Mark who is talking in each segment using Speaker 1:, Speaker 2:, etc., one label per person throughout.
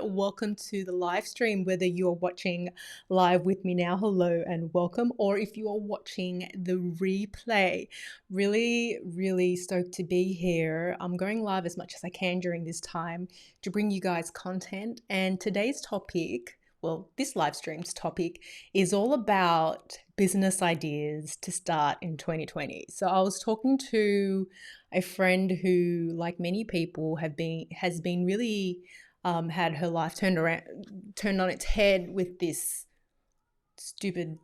Speaker 1: welcome to the live stream. Whether you're watching live with me now, hello and welcome, or if you are watching the replay, really stoked to be here. I'm going live as much as I can during this time to bring you guys content. And today's topic, well, this live stream's topic is all about business ideas to start in 2020. So I was talking to a friend who, like many people, has been really had her life turned on its head with this stupid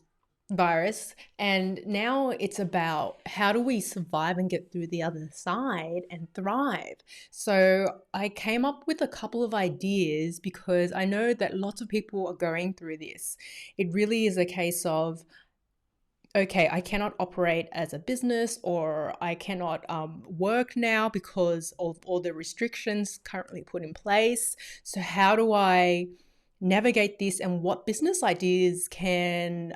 Speaker 1: virus, and now it's about how do we survive and get through the other side and thrive. So I came up with a couple of ideas because I know that lots of people are going through this. It really is a case of, okay, I cannot operate as a business, or I cannot work now because of all the restrictions currently put in place. So how do I navigate this, and what business ideas can,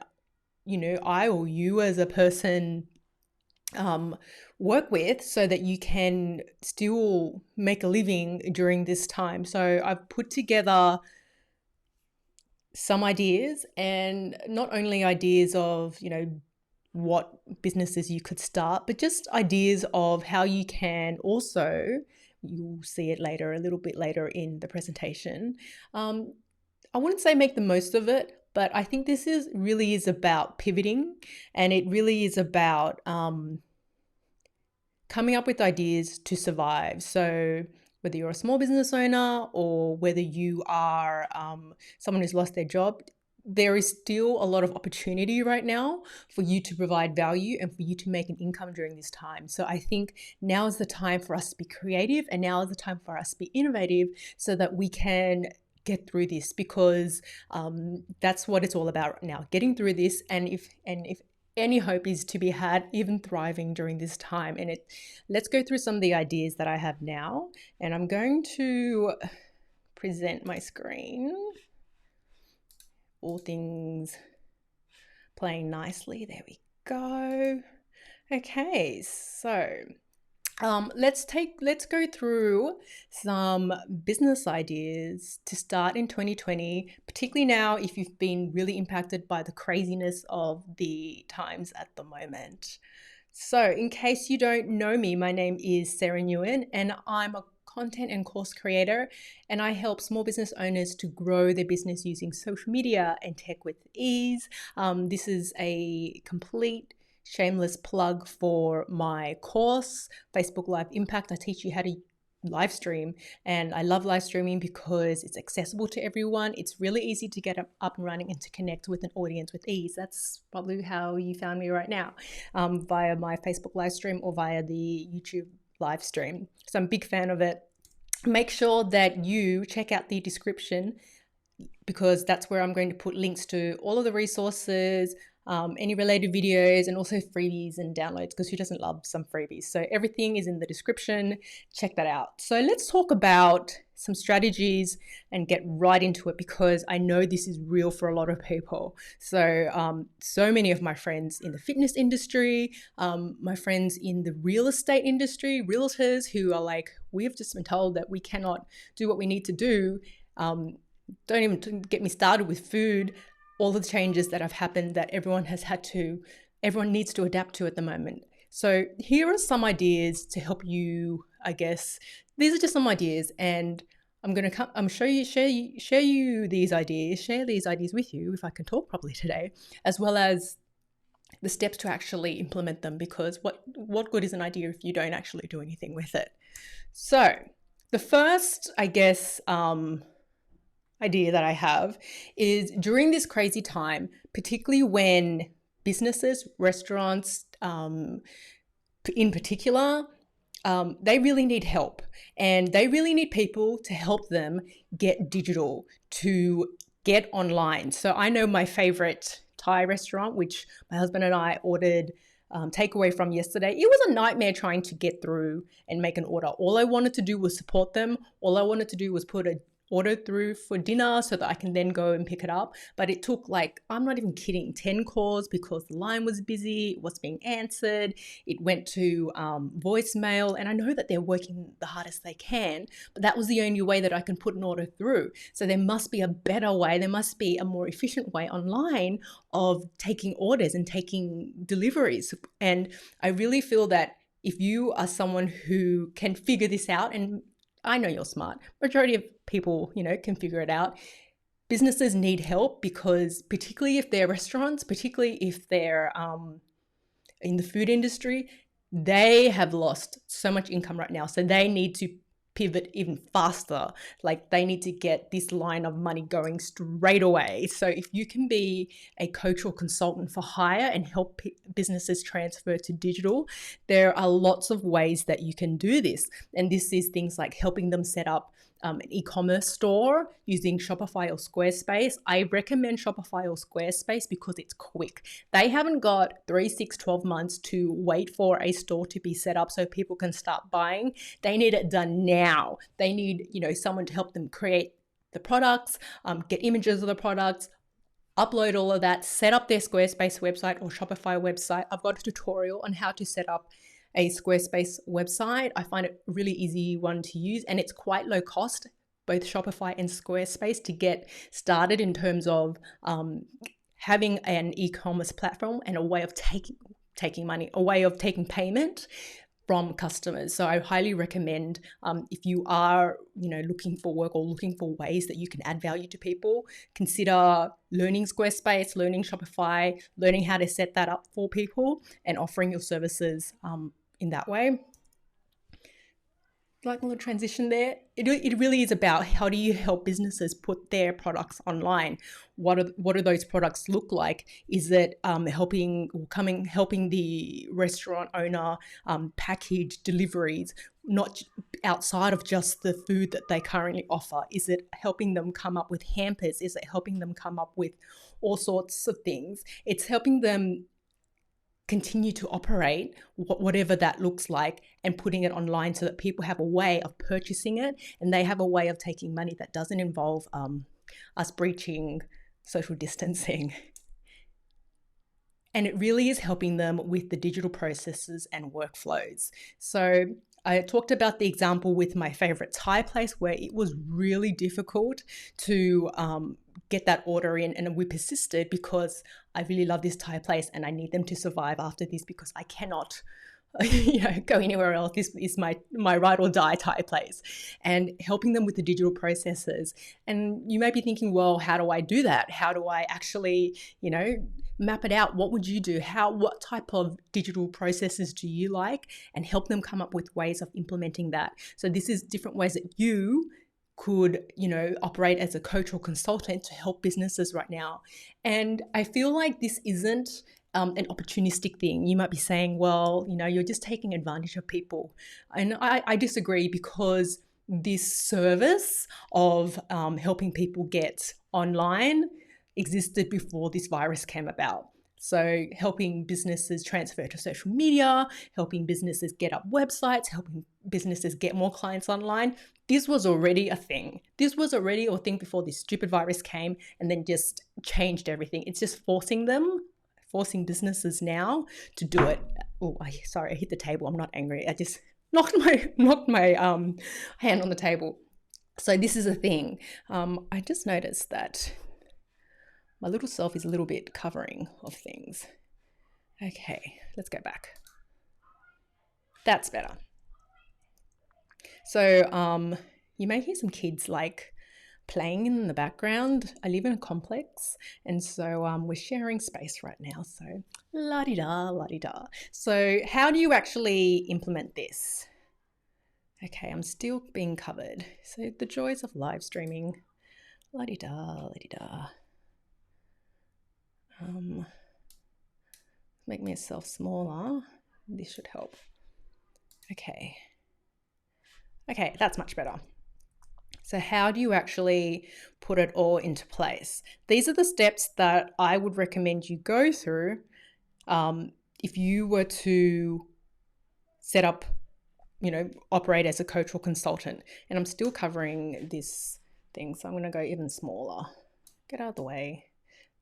Speaker 1: I or you as a person work with so that you can still make a living during this time? So I've put together some ideas, and not only ideas of, what businesses you could start, but just ideas of how you can also, you'll see it later, a little bit later in the presentation. I wouldn't say make the most of it, but I think this really is about pivoting, and it really is about coming up with ideas to survive. So whether you're a small business owner or whether you are someone who's lost their job, there is still a lot of opportunity right now for you to provide value and for you to make an income during this time. So I think now is the time for us to be creative, and now is the time for us to be innovative so that we can get through this, because that's what it's all about right now, getting through this. And if any hope is to be had, even thriving during this time. And let's go through some of the ideas that I have now, and I'm going to present my screen. All things playing nicely. There we go. Okay, so let's go through some business ideas to start in 2020, particularly now if you've been really impacted by the craziness of the times at the moment. So in case you don't know me, my name is Sarah Nguyen, and I'm a content and course creator, and I help small business owners to grow their business using social media and tech with ease. This is a complete shameless plug for my course, Facebook Live Impact. I teach you how to live stream, and I love live streaming because it's accessible to everyone. It's really easy to get up and running and to connect with an audience with ease. That's probably how you found me right now, via my Facebook live stream or via the YouTube live stream. So I'm a big fan of it. Make sure that you check out the description, because that's where I'm going to put links to all of the resources, any related videos, and also freebies and downloads, because who doesn't love some freebies? So everything is in the description. Check that out. So let's talk about some strategies and get right into it, because I know this is real for a lot of people. So so many of my friends in the fitness industry, my friends in the real estate industry, realtors, who are like, we've just been told that we cannot do what we need to do. Don't even get me started with food. All the changes that have happened that everyone needs to adapt to at the moment. So here are some ideas to help you, I guess. These are just some ideas, and I'm going to share these ideas with you, if I can talk properly today, as well as the steps to actually implement them, because what good is an idea if you don't actually do anything with it? So the first, I guess, idea that I have is, during this crazy time, particularly when businesses, restaurants, in particular, they really need help, and they really need people to help them get digital, to get online. So I know my favorite Thai restaurant, which my husband and I ordered takeaway from yesterday. It was a nightmare trying to get through and make an order. All I wanted to do was support them. All I wanted to do was put ordered through for dinner so that I can then go and pick it up. But it took, like, I'm not even kidding, 10 calls because the line was busy, it was being answered, it went to voicemail. And I know that they're working the hardest they can, but that was the only way that I can put an order through. So there must be a better way, there must be a more efficient way online of taking orders and taking deliveries. And I really feel that if you are someone who can figure this out, and I know you're smart, majority of people, can figure it out. Businesses need help because particularly if they're restaurants, particularly if they're in the food industry, they have lost so much income right now. So they need to pivot even faster. Like, they need to get this line of money going straight away. So if you can be a coach or consultant for hire and help businesses transfer to digital, there are lots of ways that you can do this. And this is things like helping them set up an e-commerce store using Shopify or Squarespace. I recommend Shopify or Squarespace because it's quick. They haven't got 3, 6, 12 months to wait for a store to be set up so people can start buying. They need it done now. They need, someone to help them create the products, get images of the products, upload all of that, set up their Squarespace website or Shopify website. I've got a tutorial on how to set up a Squarespace website. I find it a really easy one to use, and it's quite low cost, both Shopify and Squarespace, to get started in terms of having an e-commerce platform and a way of taking money, a way of taking payment from customers. So I highly recommend, if you are, looking for work or looking for ways that you can add value to people, consider learning Squarespace, learning Shopify, learning how to set that up for people and offering your services in that way. Like a little transition there. It really is about how do you help businesses put their products online? What do those products look like? Is it helping the restaurant owner package deliveries, not outside of just the food that they currently offer? Is it helping them come up with hampers? Is it helping them come up with all sorts of things? It's helping them continue to operate, whatever that looks like, and putting it online so that people have a way of purchasing it and they have a way of taking money that doesn't involve us breaching social distancing. And it really is helping them with the digital processes and workflows. So I talked about the example with my favorite Thai place where it was really difficult to get that order in, and we persisted because I really love this Thai place and I need them to survive after this because I cannot go anywhere else. This is my ride or die Thai place, and helping them with the digital processes. And you may be thinking, well, how do I do that? How do I actually, map it out? What would you do? What type of digital processes do you like? And help them come up with ways of implementing that. So this is different ways that you could, operate as a coach or consultant to help businesses right now. And I feel like this isn't an opportunistic thing. You might be saying, well, you're just taking advantage of people. And I disagree, because this service of helping people get online existed before this virus came about. So helping businesses transfer to social media, helping businesses get up websites, helping businesses get more clients online. This was already a thing. This was already a thing before this stupid virus came and then just changed everything. It's just forcing businesses now to do it. Oh, sorry, I hit the table. I'm not angry. I just knocked my hand on the table. So this is a thing. I just noticed that my little self is a little bit covering of things. Okay, let's go back. That's better. So you may hear some kids like playing in the background. I live in a complex, and so we're sharing space right now. So la-di-da, la-di-da. So how do you actually implement this? Okay, I'm still being covered. So the joys of live streaming. La-di-da, la-di-da. Make myself smaller. This should help. Okay, that's much better. So how do you actually put it all into place? These are the steps that I would recommend you go through if you were to set up, operate as a coach or consultant. And I'm still covering this thing. So I'm going to go even smaller. Get out of the way.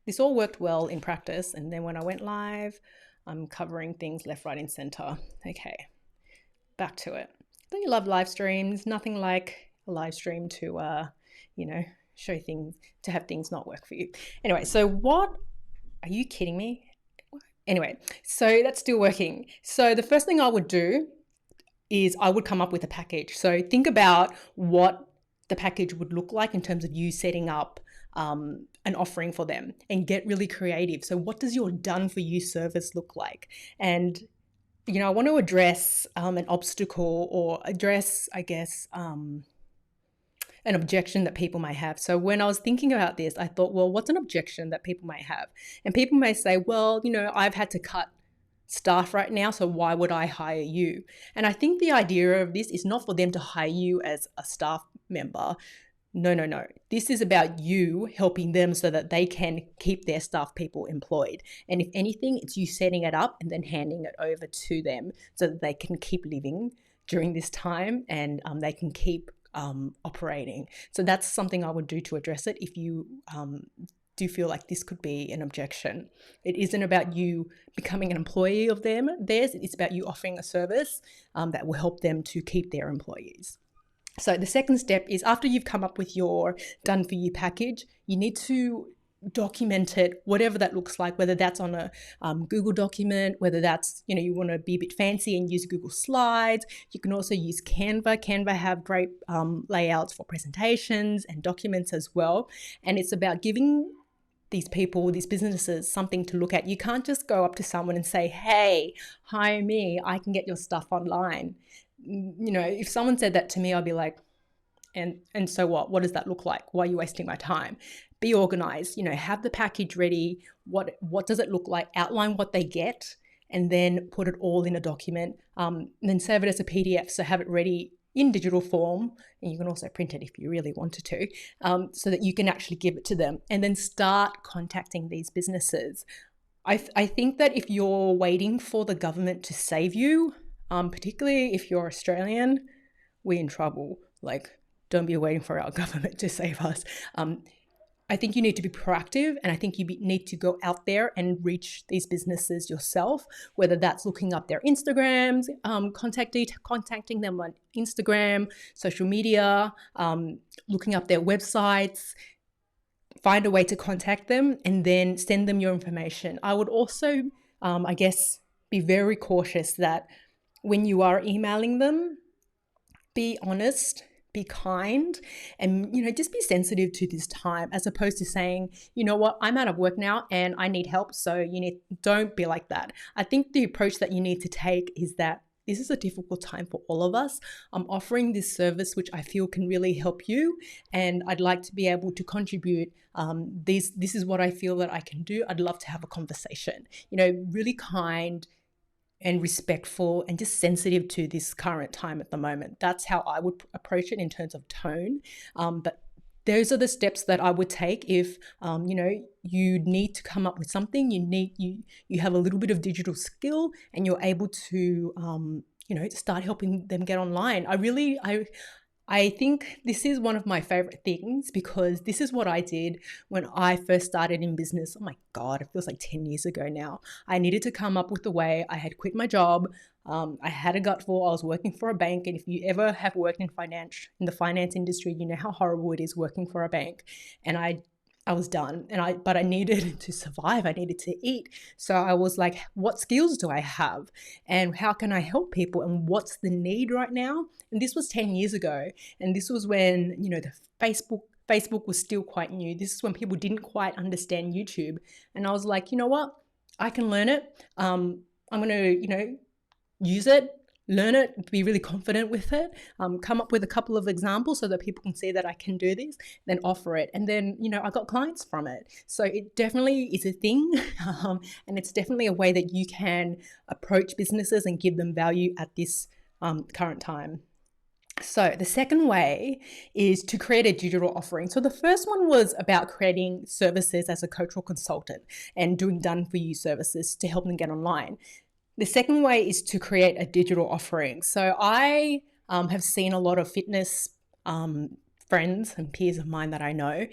Speaker 1: This all worked well in practice. And then when I went live, I'm covering things left, right, and center. Okay, back to it. Don't you love live streams? Nothing like a live stream to, show things, to have things not work for you. Anyway, so what, are you kidding me? Anyway, so that's still working. So the first thing I would do is I would come up with a package. So think about what the package would look like in terms of you setting up an offering for them, and get really creative. So what does your done for you service look like? And, I want to address an obstacle, or address, I guess, an objection that people may have. So when I was thinking about this, I thought, well, what's an objection that people may have? And people may say, well, I've had to cut staff right now, so why would I hire you? And I think the idea of this is not for them to hire you as a staff member. No. This is about you helping them so that they can keep their staff people employed. And if anything, it's you setting it up and then handing it over to them so that they can keep living during this time, and they can keep operating. So that's something I would do to address it if you do feel like this could be an objection. It isn't about you becoming an employee of theirs. It's about you offering a service that will help them to keep their employees. So the second step is, after you've come up with your done for you package, you need to document it, whatever that looks like, whether that's on a Google document, whether that's, you want to be a bit fancy and use Google Slides. You can also use Canva. Canva have great layouts for presentations and documents as well. And it's about giving these people, these businesses, something to look at. You can't just go up to someone and say, hey, hire me, I can get your stuff online. If someone said that to me, I'd be like, and so what? What does that look like? Why are you wasting my time? Be organized, have the package ready. What does it look like? Outline what they get, and then put it all in a document, and then save it as a PDF. So have it ready in digital form, and you can also print it if you really wanted to, so that you can actually give it to them, and then start contacting these businesses. I think that if you're waiting for the government to save you, particularly if you're Australian, we're in trouble. Like, don't be waiting for our government to save us. I think you need to be proactive, and I think you need to go out there and reach these businesses yourself, whether that's looking up their Instagrams, contacting them on Instagram, social media, looking up their websites. Find a way to contact them and then send them your information. I would also, be very cautious that when you are emailing them, be honest, be kind, and just be sensitive to this time, as opposed to saying, you know what, I'm out of work now and I need help, so don't be like that. I think the approach that you need to take is that this is a difficult time for all of us. I'm offering this service which I feel can really help you, and I'd like to be able to contribute. This is what I feel that I can do. I'd love to have a conversation. Really kind and respectful and just sensitive to this current time at the moment. That's how I would approach it in terms of tone. But those are the steps that I would take if, you need to come up with something, you have a little bit of digital skill and you're able to, start helping them get online. I think this is one of my favorite things, because this is what I did when I first started in business. Oh my God, it feels like 10 years ago now. I needed to come up with a way. I had quit my job. I had a gut feel. I was working for a bank. And if you ever have worked in the finance industry, you know how horrible it is working for a bank. And I was done, but I needed to survive. I needed to eat. So I was like, what skills do I have? And how can I help people? And what's the need right now? And this was 10 years ago. And this was when, the Facebook was still quite new. This is when people didn't quite understand YouTube. And I was like, you know what? I can learn it. I'm going to, use it, learn it, be really confident with it, come up with a couple of examples so that people can see that I can do this, then offer it. And then, I got clients from it. So it definitely is a thing. And it's definitely a way that you can approach businesses and give them value at this current time. So the second way is to create a digital offering. So the first one was about creating services as a coach or consultant and doing done for you services to help them get online. The second way is to create a digital offering. So I have seen a lot of fitness friends and peers of mine that I know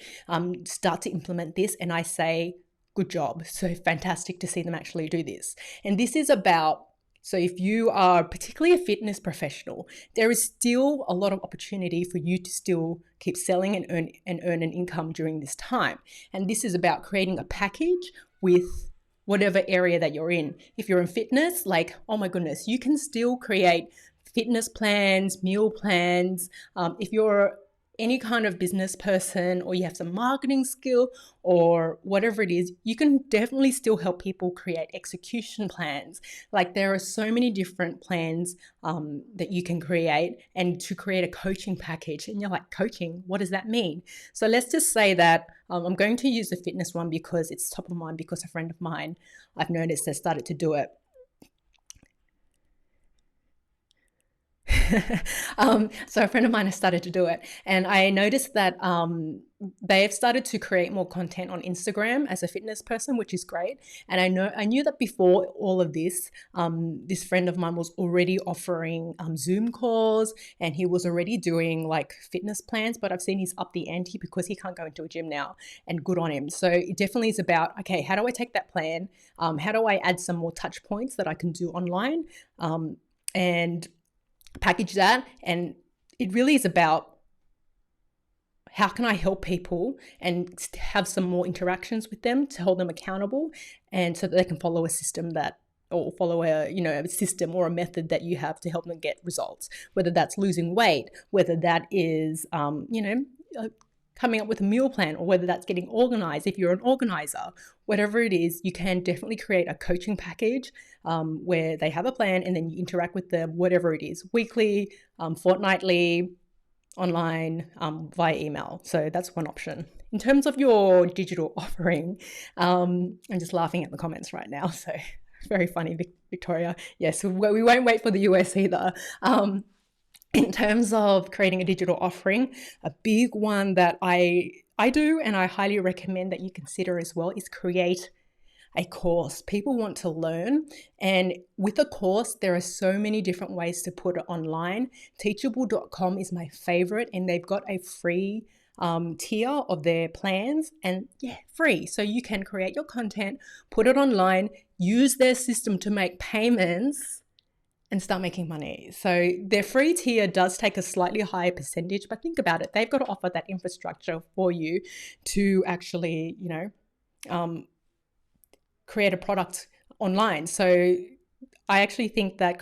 Speaker 1: start to implement this, and I say, good job. So fantastic to see them actually do this. And this is about, so if you are particularly a fitness professional, there is still a lot of opportunity for you to still keep selling and earn an income during this time. And this is about creating a package with whatever area that you're in. If you're in fitness, like, oh my goodness, you can still create fitness plans, meal plans. If you're any kind of business person, or you have some marketing skill or whatever it is, you can definitely still help people create execution plans. Like, there are so many different plans that you can create, and to create a coaching package. And you're like, coaching, what does that mean? So let's just say that I'm going to use the fitness one because it's top of mind, because a friend of mine, I've noticed, has started to do it. So a friend of mine has started to do it, and I noticed that they've started to create more content on Instagram as a fitness person, which is great. And I knew that before all of this, this friend of mine was already offering Zoom calls, and he was already doing like fitness plans. But I've seen he's up the ante because he can't go into a gym now, and good on him. So it definitely is about, okay, how do I take that plan? How do I add some more touch points that I can do online? And package that. And it really is about, how can I help people and have some more interactions with them to hold them accountable, and so that they can follow a system that, or follow a system or a method that you have to help them get results, whether that's losing weight, whether that is coming up with a meal plan, or whether that's getting organized. If you're an organizer, whatever it is, you can definitely create a coaching package where they have a plan, and then you interact with them, whatever it is, weekly, fortnightly, online, via email. So that's one option. In terms of your digital offering, I'm just laughing at the comments right now. So very funny, Victoria. Yes, we won't wait for the US either. In terms of creating a digital offering, a big one that I do, and I highly recommend that you consider as well, is create a course. People want to learn, and with a course, there are so many different ways to put it online. Teachable.com is my favorite, and they've got a free tier of their plans, and free. So you can create your content, put it online, use their system to make payments, and start making money. So their free tier does take a slightly higher percentage, but think about it. They've got to offer that infrastructure for you to actually, create a product online. So I actually think that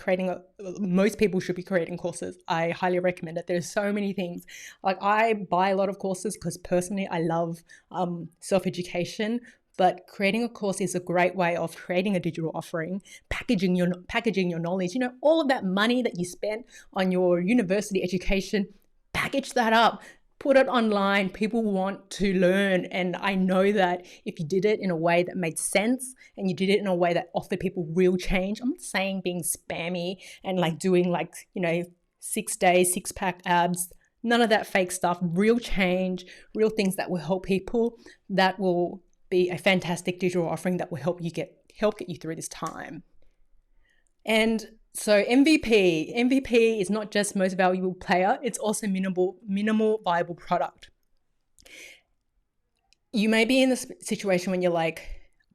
Speaker 1: most people should be creating courses. I highly recommend it. There's so many things. Like, I buy a lot of courses because personally I love self-education. But creating a course is a great way of creating a digital offering, packaging your knowledge. All of that money that you spent on your university education, package that up, put it online. People want to learn. And I know that if you did it in a way that made sense, and you did it in a way that offered people real change, I'm not saying being spammy and like doing 6 days, 6-pack abs, none of that fake stuff, real change, real things that will help people, that will be a fantastic digital offering that will help get you through this time. And so MVP is not just most valuable player, it's also minimal viable product. You may be in this situation when you're like,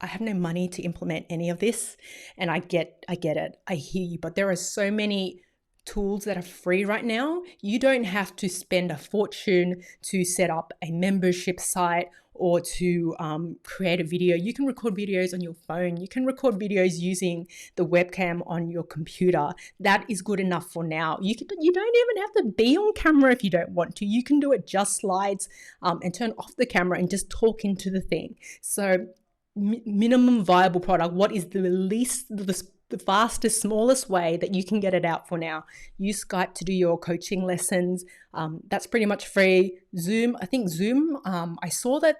Speaker 1: I have no money to implement any of this, and I get it, I hear you, but there are so many tools that are free right now. You don't have to spend a fortune to set up a membership site or to create a video. You can record videos on your phone. You can record videos using the webcam on your computer. That is good enough for now. You don't even have to be on camera if you don't want to. You can do it just slides and turn off the camera and just talk into the thing. So minimum viable product. What is the fastest, smallest way that you can get it out for now? Use Skype to do your coaching lessons. That's pretty much free. Zoom, I saw that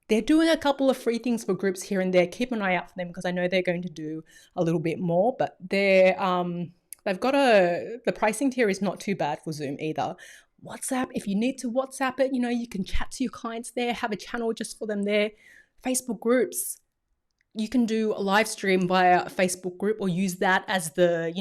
Speaker 1: they're doing a couple of free things for groups here and there. Keep an eye out for them, because I know they're going to do a little bit more, but they've got the pricing tier is not too bad for Zoom either. WhatsApp, if you need to WhatsApp it, you can chat to your clients there, have a channel just for them there. Facebook groups, you can do a live stream via a Facebook group, or use that as the,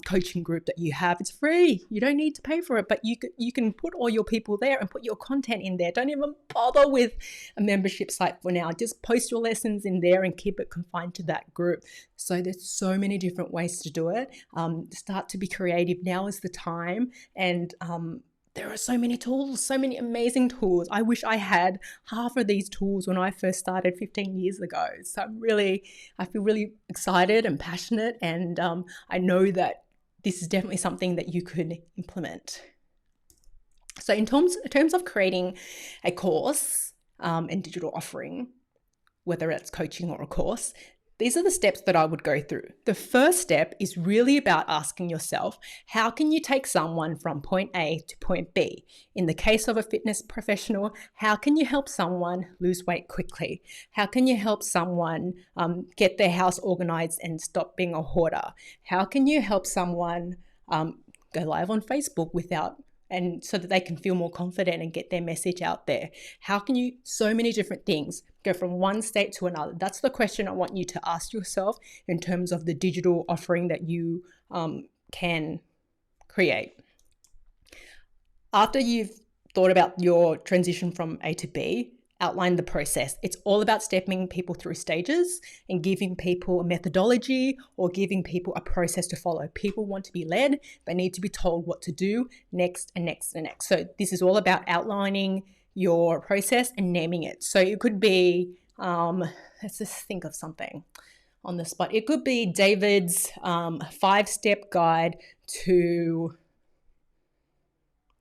Speaker 1: coaching group that you have. It's free. You don't need to pay for it, but you can put all your people there and put your content in there. Don't even bother with a membership site for now. Just post your lessons in there and keep it confined to that group. So there's so many different ways to do it. Start to be creative. Now is the time. And there are so many tools, so many amazing tools. I wish I had half of these tools when I first started 15 years ago. So I feel really excited and passionate, and I know that this is definitely something that you could implement. So in terms of creating a course and digital offering, whether it's coaching or a course, these are the steps that I would go through. The first step is really about asking yourself, how can you take someone from point A to point B? In the case of a fitness professional, how can you help someone lose weight quickly? How can you help someone get their house organized and stop being a hoarder? How can you help someone go live on Facebook and so that they can feel more confident and get their message out there? How can you, so many different things, go from one state to another? That's the question I want you to ask yourself in terms of the digital offering that you can create. After you've thought about your transition from A to B, outline the process. It's all about stepping people through stages and giving people a methodology or giving people a process to follow. People want to be led. They need to be told what to do next and next and next. So this is all about outlining your process and naming it. So it could be, let's just think of something on the spot. It could be David's 5-step guide to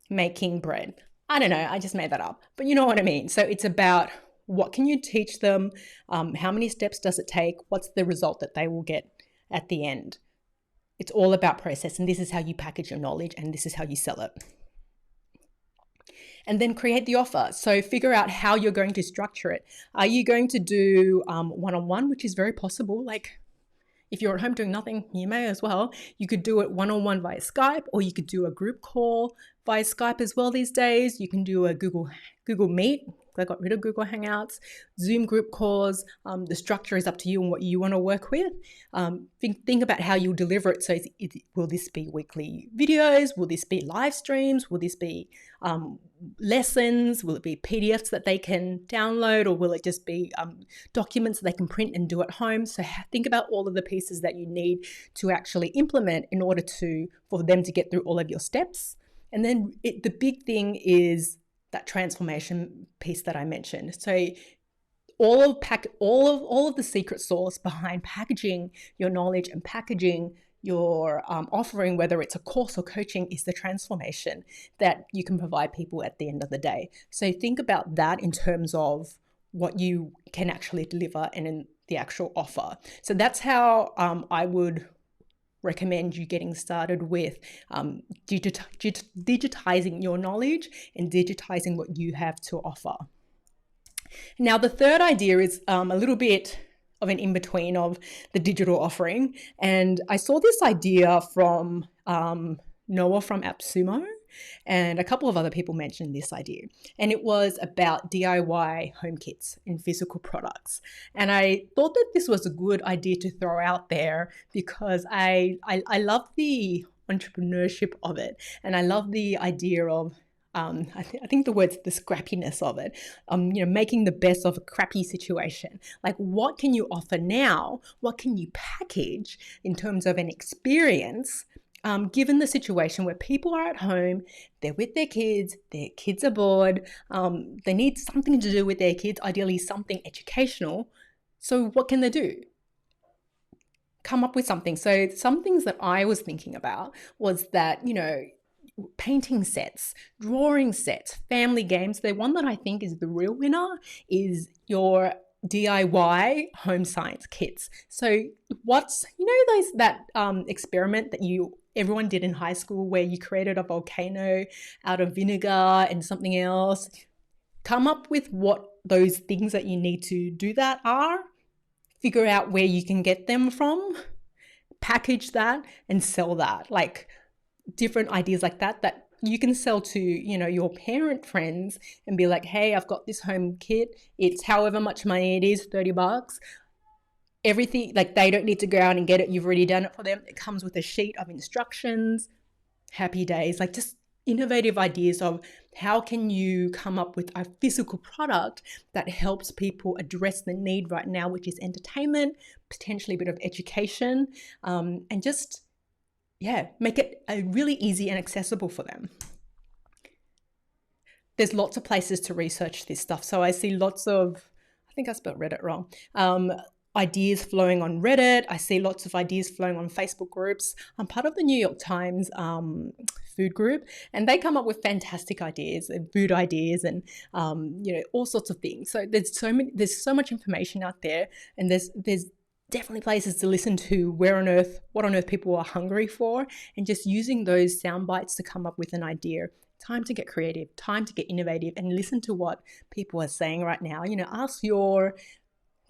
Speaker 1: making bread. I don't know, I just made that up, but you know what I mean. So it's about, what can you teach them? How many steps does it take? What's the result that they will get at the end? It's all about process, and this is how you package your knowledge, and this is how you sell it. And then create the offer. So figure out how you're going to structure it. Are you going to do one-on-one, which is very possible? Like, if you're at home doing nothing, you may as well. You could do it one-on-one via Skype, or you could do a group call via Skype as well these days. You can do a Google Meet. I got rid of Google Hangouts, Zoom group calls. The structure is up to you and what you want to work with. Think about how you'll deliver it. So will this be weekly videos? Will this be live streams? Will this be lessons? Will it be PDFs that they can download, or will it just be documents that they can print and do at home? So think about all of the pieces that you need to actually implement in order for them to get through all of your steps. And then the big thing is that transformation piece that I mentioned. So all of the secret sauce behind packaging your knowledge and packaging your offering, whether it's a course or coaching, is the transformation that you can provide people at the end of the day. So think about that in terms of what you can actually deliver and in the actual offer. So that's how I would recommend you getting started with digitizing your knowledge and digitizing what you have to offer. Now, the third idea is a little bit of an in-between of the digital offering. And I saw this idea from Noah from AppSumo, and a couple of other people mentioned this idea. And it was about DIY home kits and physical products. And I thought that this was a good idea to throw out there because I love the entrepreneurship of it. And I love the idea of I think the word's the scrappiness of it, making the best of a crappy situation. Like, what can you offer now? What can you package in terms of an experience, given the situation where people are at home, they're with their kids are bored, they need something to do with their kids, ideally something educational. So what can they do? Come up with something. So some things that I was thinking about was that, painting sets, drawing sets, family games. The one that I think is the real winner is your DIY home science kits. So what's, that experiment that everyone did in high school where you created a volcano out of vinegar and something else? Come up with what those things that you need to do that are, figure out where you can get them from, package that and sell that. Like, different ideas like that you can sell to, your parent friends and be like, hey, I've got this home kit. It's however much money it is, $30. everything, like they don't need to go out and get it. You've already done it for them. It comes with a sheet of instructions. Happy days. Like just innovative ideas of how can you come up with a physical product that helps people address the need right now, which is entertainment, potentially a bit of education, and just, yeah, make it really easy and accessible for them. There's lots of places to research this stuff. So I see lots of, I think I spelled Reddit wrong, ideas flowing on Reddit. I see lots of ideas flowing on Facebook groups. I'm part of the New York Times food group, and they come up with fantastic ideas and food ideas and all sorts of things. So there's so much information out there, and there's definitely places to listen to what on earth people are hungry for, and just using those sound bites to come up with an idea. Time to get creative, time to get innovative, and listen to what people are saying right now. Ask your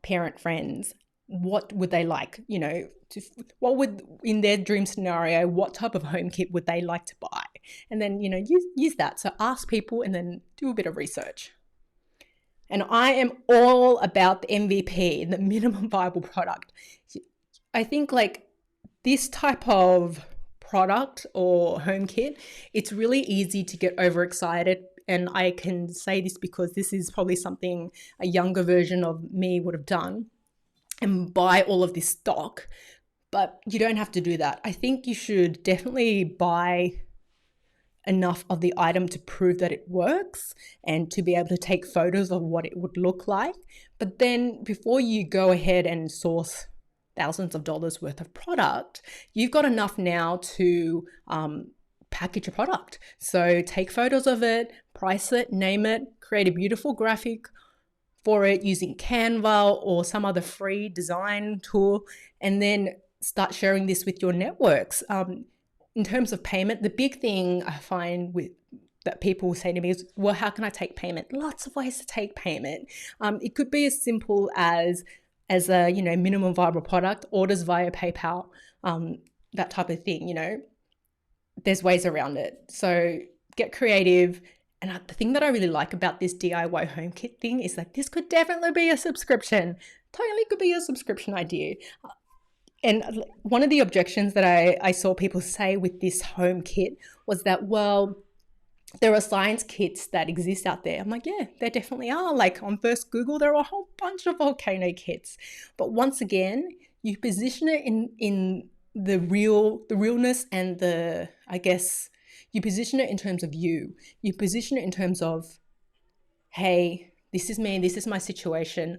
Speaker 1: parent friends, what would they like? What would, in their dream scenario, what type of home kit would they like to buy? And then, use that. So ask people and then do a bit of research. And I am all about the MVP, the minimum viable product. I think like this type of product or home kit, it's really easy to get overexcited. And I can say this because this is probably something a younger version of me would have done, and buy all of this stock. But you don't have to do that. I think you should definitely buy enough of the item to prove that it works and to be able to take photos of what it would look like. But then before you go ahead and source thousands of dollars worth of product, you've got enough now to package a product. So take photos of it, price it, name it, create a beautiful graphic for it using Canva or some other free design tool, and then start sharing this with your networks. In terms of payment, the big thing I find that people say to me is, well, how can I take payment? Lots of ways to take payment. It could be as simple as a minimum viable product, orders via PayPal, that type of thing. There's ways around it. So get creative. And the thing that I really like about this DIY home kit thing is that this could definitely be a subscription. Totally could be a subscription idea. And one of the objections that I saw people say with this home kit was that, well, there are science kits that exist out there. I'm like, yeah, there definitely are. Like on first Google, there are a whole bunch of volcano kits. But once again, you position it in the realness and you position it in terms of you. You position it in terms of, hey, this is me, this is my situation.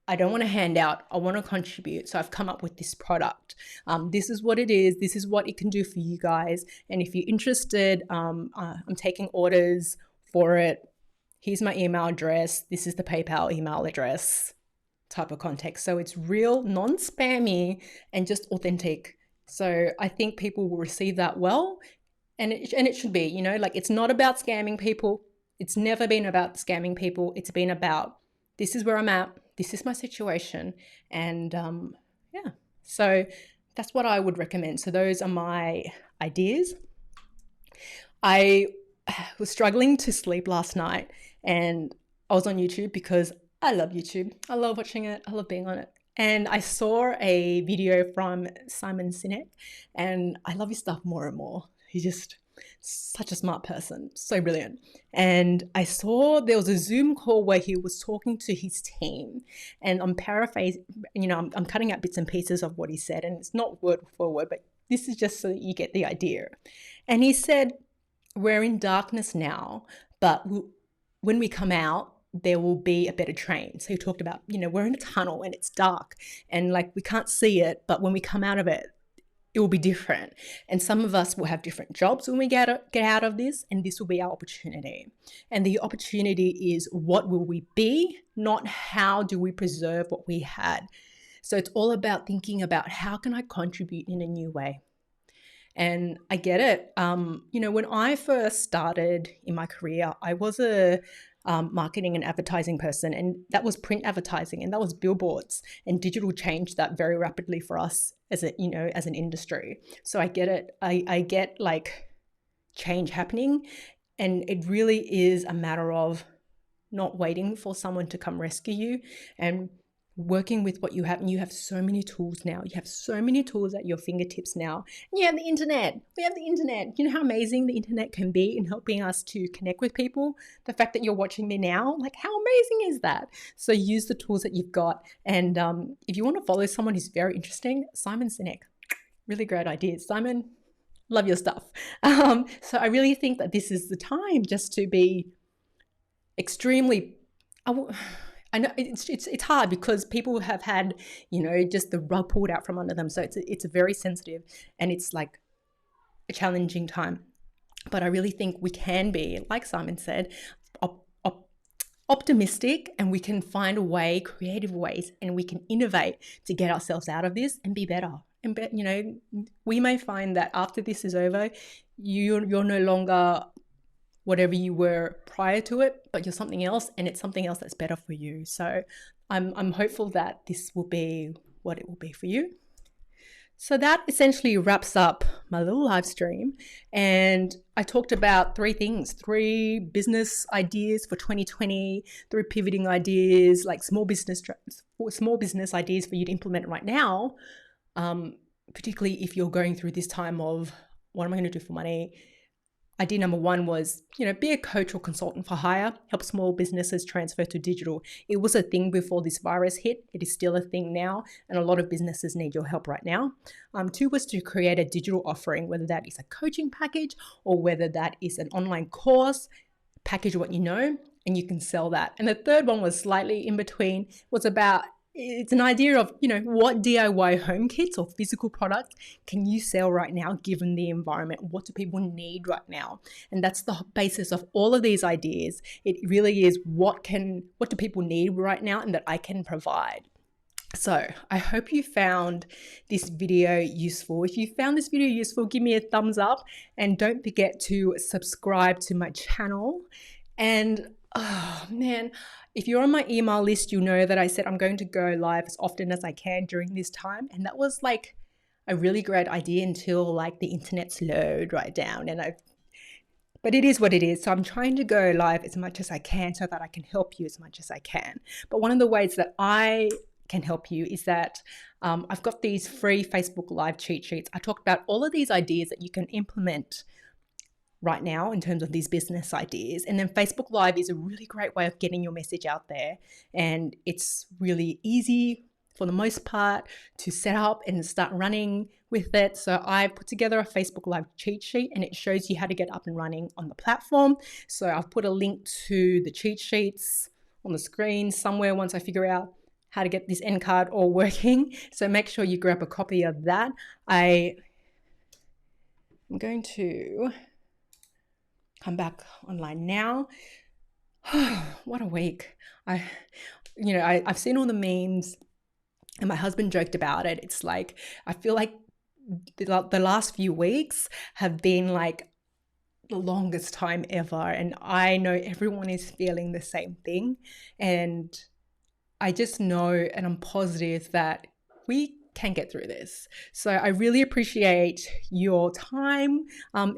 Speaker 1: I don't want to hand out, I want to contribute. So I've come up with this product. This is what it is. This is what it can do for you guys. And if you're interested, I'm taking orders for it. Here's my email address. This is the PayPal email address, type of context. So it's real, non-spammy, and just authentic. So I think people will receive that well. And it should be, like it's not about scamming people. It's never been about scamming people. It's been about, this is where I'm at. This is my situation. And so that's what I would recommend. So those are my ideas. I was struggling to sleep last night, and I was on YouTube because I love YouTube. I love watching it. I love being on it. And I saw a video from Sinek, and I love his stuff more and more. He's just such a smart person, so brilliant. And I saw there was a Zoom call where he was talking to his team, and I'm paraphrasing, I'm cutting out bits and pieces of what he said, and it's not word for word, but this is just so that you get the idea. And he said, we're in darkness now, but when we come out, there will be a better train. So he talked about, we're in a tunnel and it's dark and like we can't see it, but when we come out of it, it will be different. And some of us will have different jobs when we get out of this, and this will be our opportunity. And the opportunity is, what will we be, not how do we preserve what we had. So it's all about thinking about, how can I contribute in a new way? And I get it. When I first started in my career, I was a marketing and advertising person, and that was print advertising, and that was billboards, and digital changed that very rapidly for us as an industry. So I get it. I get like change happening, and it really is a matter of not waiting for someone to come rescue you. And working with what you have. And you have so many tools now. You have so many tools at your fingertips now. And you have the internet. We have the internet. You know how amazing the internet can be in helping us to connect with people? The fact that you're watching me now, like how amazing is that? So use the tools that you've got. And if you want to follow someone who's very interesting, Simon Sinek, really great ideas. Simon, love your stuff. So I really think that this is the time just to be extremely, I know it's hard because people have had, just the rug pulled out from under them. So it's a very sensitive, and it's like a challenging time. But I really think we can be, like Simon said, optimistic, and we can find a way, creative ways, and we can innovate to get ourselves out of this and be better. And we may find that after this is over, you're no longer whatever you were prior to it, but you're something else, and it's something else that's better for you. So I'm hopeful that this will be what it will be for you. So that essentially wraps up my little live stream. And I talked about 3 things, 3 business ideas for 2020, 3 pivoting ideas, like small business ideas for you to implement right now, particularly if you're going through this time of what am I going to do for money? Idea number 1 was, be a coach or consultant for hire, help small businesses transfer to digital. It was a thing before this virus hit. It is still a thing now, and a lot of businesses need your help right now. 2 was to create a digital offering, whether that is a coaching package or whether that is an online course, package what you know, and you can sell that. And the 3rd one was slightly in between, was about, it's an idea of, what DIY home kits or physical products can you sell right now, given the environment? What do people need right now? And that's the basis of all of these ideas. It really is what do people need right now and that I can provide. So I hope you found this video useful. If you found this video useful, give me a thumbs up, and don't forget to subscribe to my channel. And oh man, if you're on my email list, you'll know that I said I'm going to go live as often as I can during this time. And that was like a really great idea until like the internet slowed right down. But it is what it is. So I'm trying to go live as much as I can so that I can help you as much as I can. But one of the ways that I can help you is that I've got these free Facebook Live cheat sheets. I talked about all of these ideas that you can implement right now in terms of these business ideas. And then Facebook Live is a really great way of getting your message out there. And it's really easy for the most part to set up and start running with it. So I put together a Facebook Live cheat sheet, and it shows you how to get up and running on the platform. So I've put a link to the cheat sheets on the screen somewhere once I figure out how to get this end card all working. So make sure you grab a copy of that. I'm going to come back online now. What a week. I've seen all the memes, and my husband joked about it. It's like, I feel like the last few weeks have been like the longest time ever. And I know everyone is feeling the same thing. And I just know, and I'm positive that we can get through this. So I really appreciate your time.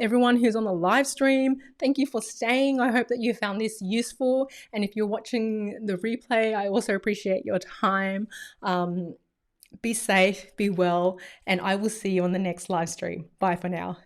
Speaker 1: Everyone who's on the live stream, thank you for staying. I hope that you found this useful. And if you're watching the replay, I also appreciate your time. Be safe, be well, and I will see you on the next live stream. Bye for now.